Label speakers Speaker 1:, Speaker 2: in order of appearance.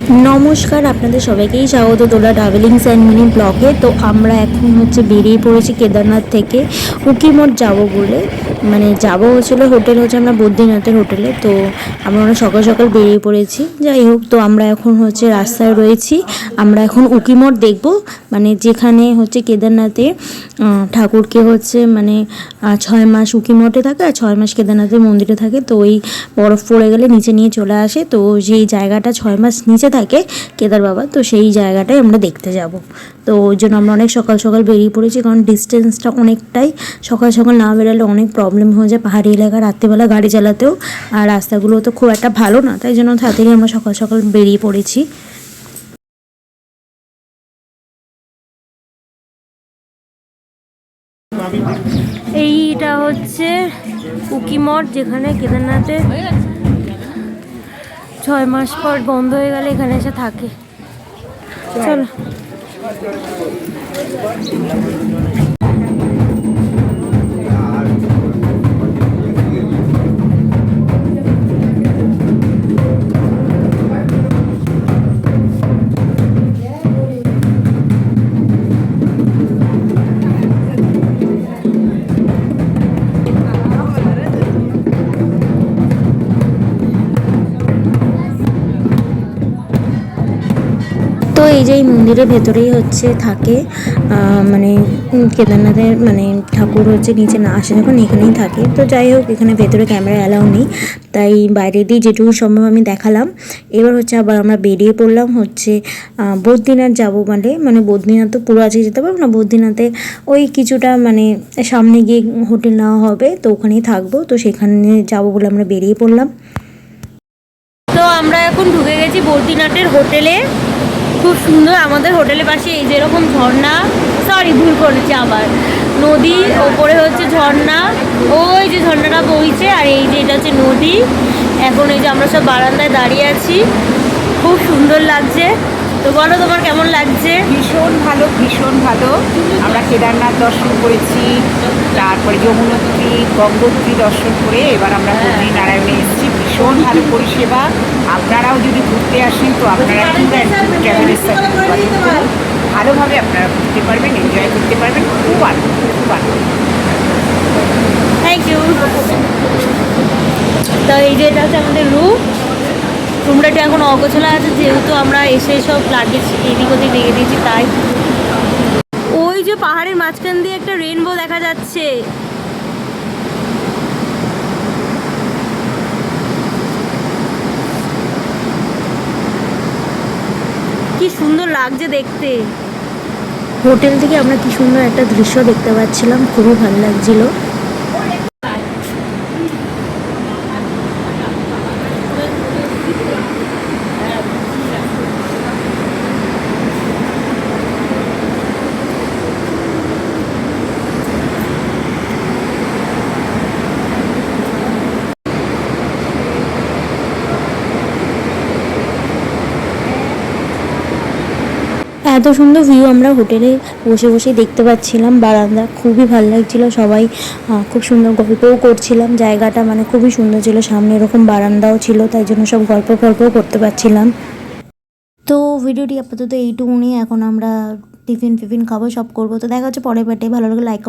Speaker 1: নমস্কার, আপনাদের সবাইকেই স্বাগত দোলা ট্রাভেলিংস অ্যান্ড মিনি ব্লগে। তো আমরা এখন বেরিয়ে পড়েছি কেদারনাথ থেকে উকিমঠ যাব বলে। যাব হচ্ছিলো হোটেল আমরা বদ্রীনাথের হোটেলে। তো আমরা অনেক সকাল সকাল বেরিয়ে পড়েছি। যাই হোক, তো আমরা এখন রাস্তায় রয়েছি। আমরা এখন উকিমঠ দেখব, যেখানে কেদারনাথে ঠাকুরকে 6 মাস উকিমঠে থাকে আর 6 মাস কেদারনাথের মন্দিরে থাকে। তো ওই বরফ পড়ে গেলে নিচে নিয়ে চলে আসে। তো যেই জায়গাটা 6 মাস নিচে থাকে কেদার বাবা, তো সেই জায়গাটাই আমরা দেখতে যাব। তো ওই জন্য আমরা অনেক সকাল সকাল বেরিয়ে পড়েছি, কারণ ডিস্টেন্সটা অনেকটাই। সকাল সকাল না বেরোলে অনেক প্রবলেম হয়ে যায় পাহাড়ি এলাকা রাত্রিবেলা গাড়ি চালাতেও, আর রাস্তাগুলো তো খুব একটা ভালো না, তাই জন্য তাড়াতাড়ি আমরা সকাল সকাল বেরিয়ে পড়েছি। এইটা হচ্ছে উকিমঠ, যেখানে কেদারনাথে 6 মাস পর বন্ধ হয়ে গেলে এখানে এসে থাকে। চলো। তো এই যে এই মন্দিরের ভেতরেই থাকে, কেদারনাথের ঠাকুর নিচে না আসে যখন এখানেই থাকে। তো যাই হোক, এখানে ভেতরে ক্যামেরা অ্যালাউ নেই, তাই বাইরে দিয়ে যেটুকু সম্ভব আমি দেখালাম। এবার আবার আমরা বেরিয়ে পড়লাম বদ্রীনাথ যাবো বদ্রীনাথ তো পুরো আজকে যেতে পারবো না। বদ্রীনাথে ওই কিছুটা সামনে গিয়ে হোটেল নেওয়া হবে, তো ওখানেই থাকবো। তো সেখানে যাবো বলে আমরা বেরিয়ে পড়লাম। তো আমরা এখন ঢুকে গেছি বদ্রীনাথের হোটেলে। খুব সুন্দর আমাদের হোটেলের পাশে এই যেরকম ঝর্ণা, ভুল করেছি আবার, নদী, ওপরে ঝর্ণা, ওই যে ঝর্ণাটা বইছে, আর এই যে এটা নদী। এখন এই যে আমরা সব বারান্দায় দাঁড়িয়ে আছি, খুব সুন্দর লাগছে। তো বলো, তোমার কেমন লাগছে?
Speaker 2: ভীষণ ভালো, ভীষণ ভালো। আমরা কেদারনাথ দর্শন করেছি, তারপরে যমুনোত্রী, গঙ্গোত্রী দর্শন করে এবার আমরা বদ্রীনারায়ণে এসেছি। ভীষণ ভালো পরিষেবা। আপনারাও যদি ঘুরতে আসেন তো আপনারা ট্রাভেলের সাথে যোগাযোগ করুন। ভালোভাবে আপনারা ঘুরতে পারবেন, এনজয় করতে পারবেন। খুব আনন্দ, খুব আনন্দ।
Speaker 1: Thank you. তো এই যে এটা আমাদের রুমটা এখন অগোছলা আছে, যেহেতু আমরা এসে সব লাগেজ এদিক ওদিক রেখে দিয়েছি, তাই। ওই যে পাহাড়ের মাঝখান দিয়ে একটা রেইনবো দেখা যাচ্ছে। কি সুন্দর লাগছে দেখতে। হোটেল থেকে আমরা কি সুন্দর একটা দৃশ্য দেখতে পাচ্ছিলাম, খুবই ভালো লাগছিল। এত সুন্দর ভিউ আমরা হোটেলে বসে বসে দেখতে পাচ্ছিলাম, বারান্দা খুবই ভালো লাগছিল। সবাই খুব সুন্দর গল্পও করছিলাম, জায়গাটা খুবই সুন্দর ছিল, সামনে এরকম বারান্দাও ছিল, তাই জন্য সব গল্পও করতে পারছিলাম। তো ভিডিওটি আপাতত এইটুকুনি। এখন আমরা টিফিন খাবো, সব করবো। তো দেখা হচ্ছে পরের পার্টে। ভালো লাগে লাইক